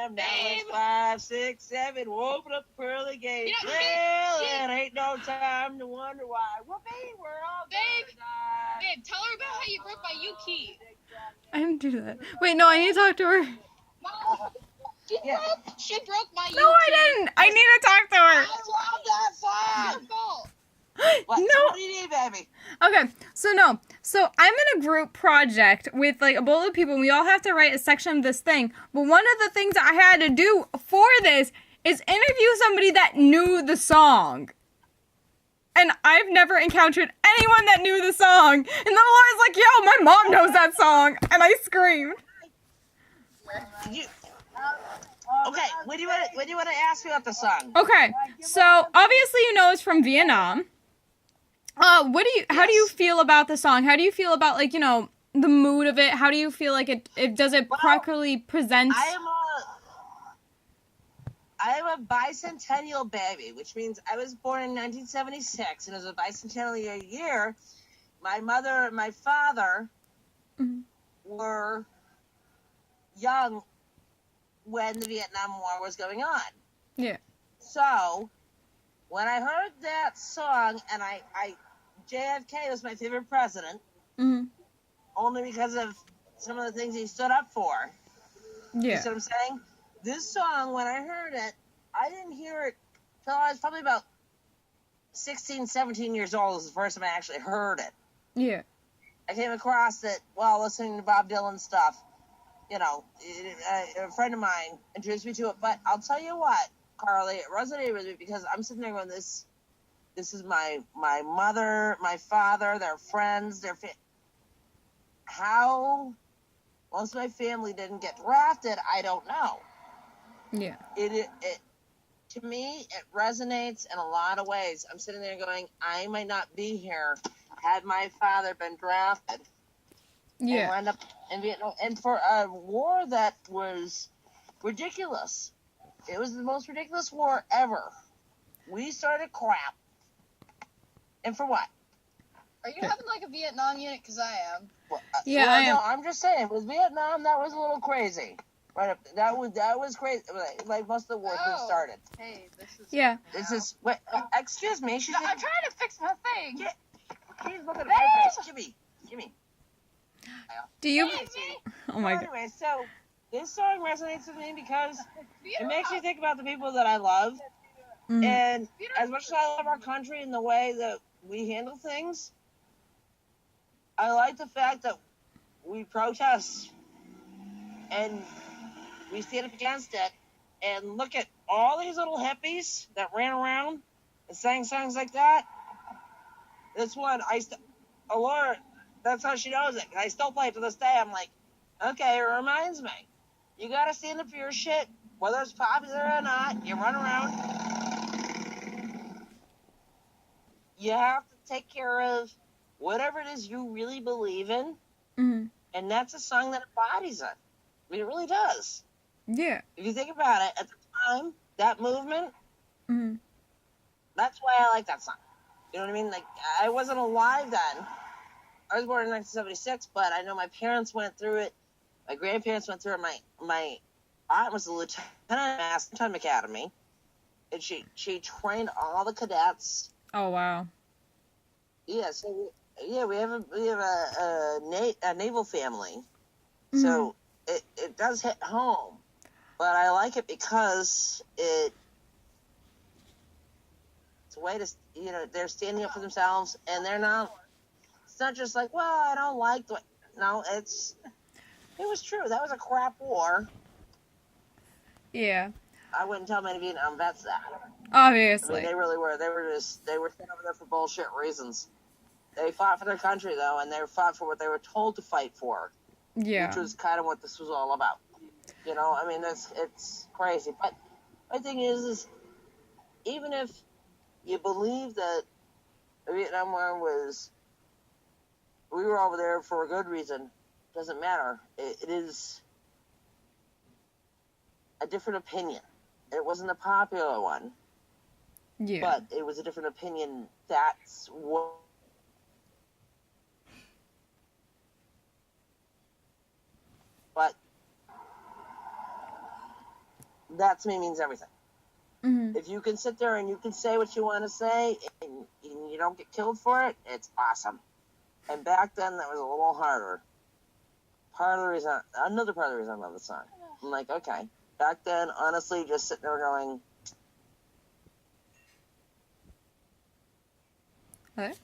a.m. Now it's 5, 6, 7. We'll open up the pearly gates. Well, it ain't no time to wonder why. Whoopee, we're all gonna die. Babe, tell her about how you broke my U key. I didn't do that. Wait, no, I need to talk to her. Mom, she broke my U key. No, I didn't. I need to talk to her. I love that song. Your fault. What? No. So what do you need, baby? Okay, so I'm in a group project with like a bowl of people, and we all have to write a section of this thing. But one of the things I had to do for this is interview somebody that knew the song. And I've never encountered anyone that knew the song. And then Laura's like, yo, my mom knows that song. And I screamed. Okay, when do you want to ask me about the song? Okay, so obviously you know it's from Vietnam. How do you feel about the song? How do you feel about, like, you know, the mood of it? How do you feel like it does it properly present? I am a bicentennial baby, which means I was born in 1976, and as a bicentennial year, my mother and my father were young when the Vietnam War was going on. Yeah. So, when I heard that song, and JFK was my favorite president, only because of some of the things he stood up for. Yeah. You see what I'm saying? This song, when I heard it, I didn't hear it till I was probably about 16, 17 years old. Was the first time I actually heard it. Yeah. I came across it while listening to Bob Dylan stuff. You know, a friend of mine introduced me to it. But I'll tell you what, Carly, it resonated with me because I'm sitting there going, this is my mother, my father, their friends, how most of my family didn't get drafted, I don't know. Yeah. It to me, it resonates in a lot of ways. I'm sitting there going, I might not be here had my father been drafted. Yeah. And wound up in Vietnam. And for a war that was ridiculous. It was the most ridiculous war ever. We started crap. And for what? Are you having like a Vietnam unit? Because I am. Well, Yeah, I am. No, I'm just saying, with Vietnam, that was a little crazy. Right up, that was crazy. Like most of the wars we started. Hey, this is. Yeah. This is. Wait, excuse me. She's. I'm trying to fix my thing. She's looking at my face. Gimme. Do you? Oh my god. Anyway, so this song resonates with me because it makes me think about the people that I love, and as much as I love our country and the way that we handle things, I like the fact that we protest and we stand up against it, and look at all these little hippies that ran around and sang songs like that. This one, Laura, that's how she knows it. I still play it to this day. I'm like, okay, it reminds me. You gotta stand up for your shit, whether it's popular or not. You run around. You have to take care of whatever it is you really believe in. And that's a song that embodies it. I mean, it really does. Yeah. If you think about it, at the time, that movement, that's why I like that song. You know what I mean? Like, I wasn't alive then. I was born in 1976, but I know my parents went through it. My grandparents went through it. My aunt was a lieutenant at Maritime Academy, and she trained all the cadets. Oh wow. Yeah, so we have a naval family, so it does hit home. But I like it because it's a way to, you know, they're standing up for themselves, and they're not. It's not just like, well, I don't like the. No, it was true. That was a crap war. Yeah. I wouldn't tell many Vietnam vets that. Obviously. I mean, they really were. They were sent over there for bullshit reasons. They fought for their country, though, and they fought for what they were told to fight for. Yeah. Which was kind of what this was all about. You know, I mean, it's crazy. But my thing is even if you believe that the Vietnam War we were over there for a good reason, doesn't matter. It is a different opinion. It wasn't a popular one. Yeah. But it was a different opinion. That's what. But that to me means everything. Mm-hmm. If you can sit there and you can say what you want to say and you don't get killed for it, it's awesome. And back then, that was a little harder. Another part of the reason I love the song. I'm like, okay. Back then, honestly, just sitting there going, What?